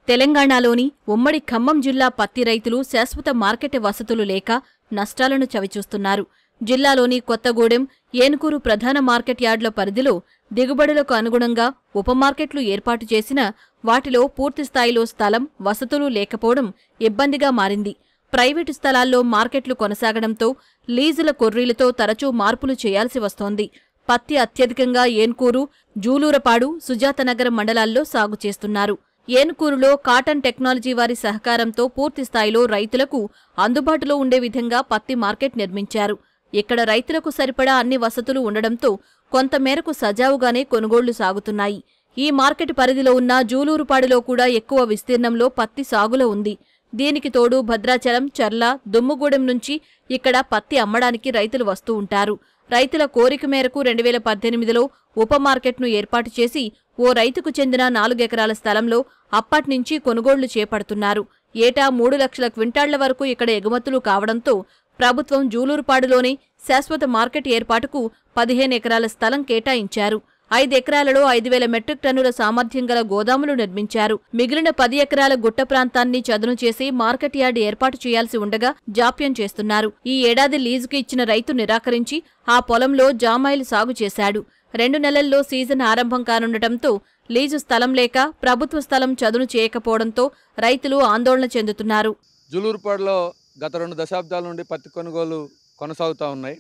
తెలంగాణలోని ఉమ్మడి ఖమ్మం జిల్లా పత్తి రైతులు శాశ్వత మార్కెట్ వసతులు లేక నష్టాలను చవిచూస్తున్నారు. జిల్లాలోని కొత్తగూడెం, ఏనుకూరు ప్రధాన మార్కెట్ యార్డుల పరిధిలో దిగుబడులకు అనుగుణంగా ఉప మార్కెట్లు ఏర్పాటు చేసినా వాటిలో పూర్తిస్థాయిలో స్థలం, వసతులు లేకపోవడం ఇబ్బందిగా మారింది. ప్రైవేటు స్థలాల్లో మార్కెట్లు కొనసాగడంతో లీజుల కొర్రీలతో తరచూ మార్పులు చేయాల్సి వస్తోంది. పత్తి అత్యధికంగా ఏన్కూరు, జూలూరపాడు, సుజాతనగరం మండలాల్లో సాగు చేస్తున్నారు. ఏనుకూరులో కాటన్ టెక్నాలజీ వారి సహకారంతో పూర్తిస్థాయిలో రైతులకు అందుబాటులో ఉండే విధంగా పత్తి మార్కెట్ నిర్మించారు. ఇక్కడ రైతులకు సరిపడా అన్ని వసతులు ఉండడంతో కొంతమేరకు సజావుగానే కొనుగోళ్లు సాగుతున్నాయి. ఈ మార్కెట్ పరిధిలో ఉన్న జూలూరుపాడులో కూడా ఎక్కువ విస్తీర్ణంలో పత్తి సాగులో ఉంది. దీనికి తోడు భద్రాచలం, చర్ల, దుమ్ముగూడెం నుంచి ఇక్కడ పత్తి అమ్మడానికి రైతులు వస్తూ ఉంటారు. రైతుల కోరిక మేరకు 2018లో ఉప మార్కెట్ను ఏర్పాటు చేసి ఓ రైతుకు చెందిన 4 ఎకరాల స్థలంలో అప్పట్నుంచి కొనుగోళ్లు చేపడుతున్నారు. ఏటా 3 లక్షల క్వింటాళ్ల వరకు ఇక్కడ ఎగుమతులు కావడంతో ప్రభుత్వం జూలూరుపాడులోనే శాశ్వత మార్కెట్ ఏర్పాటుకు 15 ఎకరాల స్థలం కేటాయించారు. 5 ఎకరాలలో 5,000 మెట్రిక్ టన్నుల సామర్థ్యం గల గోదాములు నిర్మించారు. మిగిలిన 10 ఎకరాల గుట్ట ప్రాంతాన్ని చదును చేసి మార్కెట్ యార్డు ఏర్పాటు చేయాల్సి ఉండగా జాప్యం చేస్తున్నారు. ఈ ఏడాది లీజుకు ఇచ్చిన రైతు నిరాకరించి ఆ పొలంలో జామాయిలు సాగు చేశాడు. 2 నెలల్లో సీజన్ ఆరంభం కానుండటంతో లీజు స్థలం లేక ప్రభుత్వ స్థలం చదును చేయకపోవడంతో రైతులు ఆందోళన చెందుతున్నారు. జూలూరుపాడులో గత 2 దశాబ్దాల నుండి పత్తి కొనుగోలు కొనసాగుతూ ఉన్నాయి.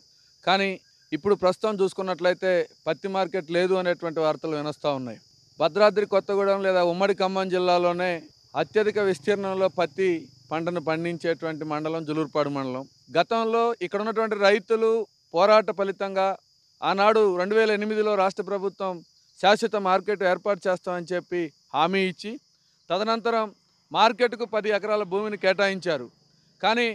కానీ ఇప్పుడు ప్రస్తుతం చూసుకున్నట్లయితే పత్తి మార్కెట్ లేదు అనేటువంటి వార్తలు వినస్తూ ఉన్నాయి. భద్రాద్రి కొత్తగూడెం లేదా ఉమ్మడి ఖమ్మం జిల్లాలోనే అత్యధిక విస్తీర్ణంలో పత్తి పంటను పండించేటువంటి మండలం జూలూరుపాడు మండలం. గతంలో ఇక్కడ ఉన్నటువంటి రైతులు పోరాట ఫలితంగా ఆనాడు 2008లో రాష్ట్ర ప్రభుత్వం శాశ్వత మార్కెట్ ఏర్పాటు చేస్తామని చెప్పి హామీ ఇచ్చి తదనంతరం మార్కెట్కు 10 ఎకరాల భూమిని కేటాయించారు. కానీ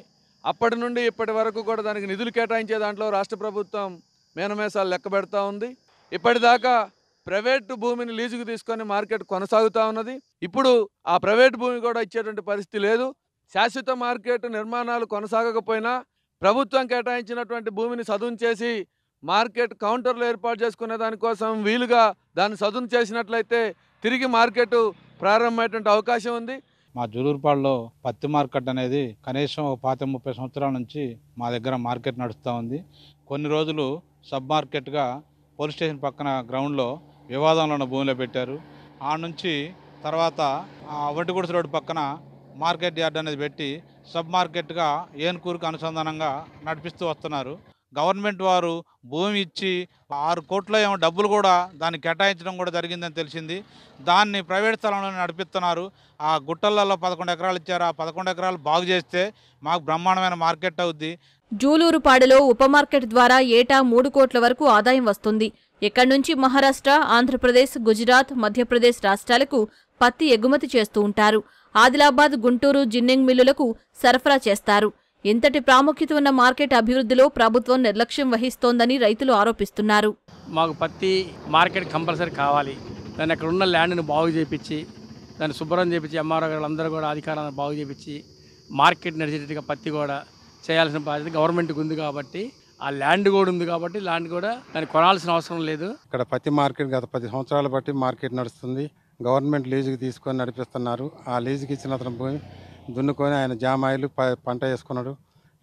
అప్పటి నుండి ఇప్పటి వరకు కూడా దానికి నిధులు కేటాయించే దాంట్లో రాష్ట్ర ప్రభుత్వం మేనమేసాలు లెక్క పెడతా ఉంది. ఇప్పటిదాకా ప్రైవేటు భూమిని లీజుకు తీసుకొని మార్కెట్ కొనసాగుతూ ఉన్నది. ఇప్పుడు ఆ ప్రైవేటు భూమి కూడా ఇచ్చేటువంటి పరిస్థితి లేదు. శాశ్వత మార్కెట్ నిర్మాణాలు కొనసాగకపోయినా ప్రభుత్వం కేటాయించినటువంటి భూమిని సదును చేసి మార్కెట్ కౌంటర్లు ఏర్పాటు చేసుకునే దానికోసం వీలుగా దాన్ని సదును చేసినట్లయితే తిరిగి మార్కెట్ ప్రారంభమయ్యేటువంటి అవకాశం ఉంది. మా జూలూరుపాడులో పత్తి మార్కెట్ అనేది కనీసం 25-30 సంవత్సరాల నుంచి మా దగ్గర మార్కెట్ నడుస్తూ ఉంది. కొన్ని రోజులు సబ్ మార్కెట్గా పోలీస్ స్టేషన్ పక్కన గ్రౌండ్లో వివాదంలో ఉన్న భూమిలో పెట్టారు. ఆ నుంచి తర్వాత వడ్డిగుడిసె రోడ్డు పక్కన మార్కెట్ యార్డ్ అనేది పెట్టి సబ్ మార్కెట్గా ఏనుకూరుకు అనుసంధానంగా నడిపిస్తూ వస్తున్నారు. గవర్నమెంట్ వారు భూమి ఇచ్చి 6 కోట్ల ఏమో డబ్బులు కూడా దాన్ని కేటాయించడం కూడా జరిగిందని తెలిసింది. దాన్ని ప్రైవేట్ స్థలంలో నడిపిస్తున్నారు. ఆ గుట్టలలో 11 ఎకరాలు ఇచ్చారు. ఆ 11 ఎకరాలు బాగు చేస్తే మాకు బ్రహ్మాండమైన మార్కెట్ అవుద్ది. జూలూరుపాడులో ఉప మార్కెట్ ద్వారా ఏటా 3 కోట్ల వరకు ఆదాయం వస్తుంది. ఇక్కడి నుంచి మహారాష్ట్ర, ఆంధ్రప్రదేశ్, గుజరాత్, మధ్యప్రదేశ్ రాష్ట్రాలకు పత్తి ఎగుమతి చేస్తూ ఉంటారు. ఆదిలాబాద్, గుంటూరు జిన్నింగ్ మిల్లులకు సరఫరా చేస్తారు. ఇంతటి ప్రాముఖ్యత ఉన్న మార్కెట్ అభివృద్ధిలో ప్రభుత్వం నిర్లక్ష్యం వహిస్తోందని రైతులు ఆరోపిస్తున్నారు. మాకు పత్తి మార్కెట్ కంపల్సరీ కావాలి. దాన్ని అక్కడ ఉన్న ల్యాండ్ని బాగు చేయించి దాన్ని శుభ్రం చేయించి ఎంఆర్ఓ గారు అందరూ కూడా అధికారాన్ని బాగు చేయించి మార్కెట్ నడిచేటట్టుగా పత్తి కూడా చేయాల్సిన బాధ్యత గవర్నమెంట్కి ఉంది. కాబట్టి ఆ ల్యాండ్ కూడా ఉంది. కాబట్టి ల్యాండ్ కూడా దాన్ని కొనాల్సిన అవసరం లేదు. ఇక్కడ పత్తి మార్కెట్ గత 10 సంవత్సరాల బట్టి మార్కెట్ నడుస్తుంది. గవర్నమెంట్ లీజుకి తీసుకొని నడిపిస్తున్నారు. ఆ లీజుకి ఇచ్చిన అతను పోయి దున్నుకొని ఆయన జామాయిలు పంట వేసుకున్నాడు.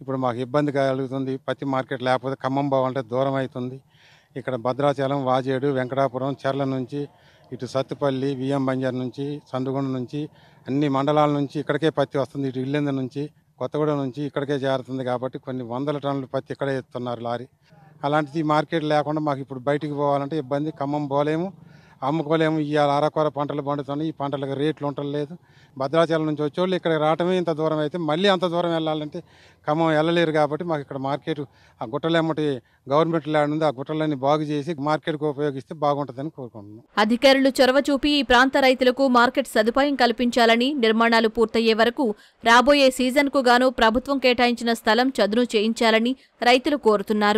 ఇప్పుడు మాకు ఇబ్బంది కలుగుతుంది. పత్తి మార్కెట్ లేకపోతే ఖమ్మం పోవాలంటే దూరం అవుతుంది. ఇక్కడ భద్రాచలం, వాజేడు, వెంకటాపురం, చర్ల నుంచి ఇటు సత్తుపల్లి, విఎం బంజార్ నుంచి, సందుగుండ నుంచి అన్ని మండలాల నుంచి ఇక్కడికే పత్తి వస్తుంది. ఇటు ఇల్లెందు నుంచి, కొత్తగూడెం నుంచి ఇక్కడికే చేరుతుంది. కాబట్టి కొన్ని 100 టన్నులు పత్తి ఇక్కడే ఇస్తున్నారు లారీ. అలాంటిది మార్కెట్ లేకుండా మాకు ఇప్పుడు బయటికి పోవాలంటే ఇబ్బంది. ఖమ్మం పోలేము, అమ్ముకోలేము. ఇవాళ అరకొర పంటలు పండుతున్నాయి. ఈ పంటలకు రేట్లు ఉండలేదు. భద్రాచలం నుంచి వచ్చేవాళ్ళు ఇక్కడికి రావటమే ఇంత దూరం అయితే మళ్ళీ అంత దూరం వెళ్ళాలంటే ఖమ్మం వెళ్ళలేరు. కాబట్టి మాకు ఇక్కడ మార్కెట్ ఆ గుట్టలేమటి గవర్నమెంట్ ల్యాండ్ ఉంది. ఆ గుట్టలన్నీ బాగు చేసి మార్కెట్కు ఉపయోగిస్తే బాగుంటుందని కోరుకుంటున్నాం. అధికారులు చొరవ చూపి ఈ ప్రాంత రైతులకు మార్కెట్ సదుపాయం కల్పించాలని, నిర్మాణాలు పూర్తయ్యే వరకు రాబోయే సీజన్కు గాను ప్రభుత్వం కేటాయించిన స్థలం చదును చేయించాలని రైతులు కోరుతున్నారు.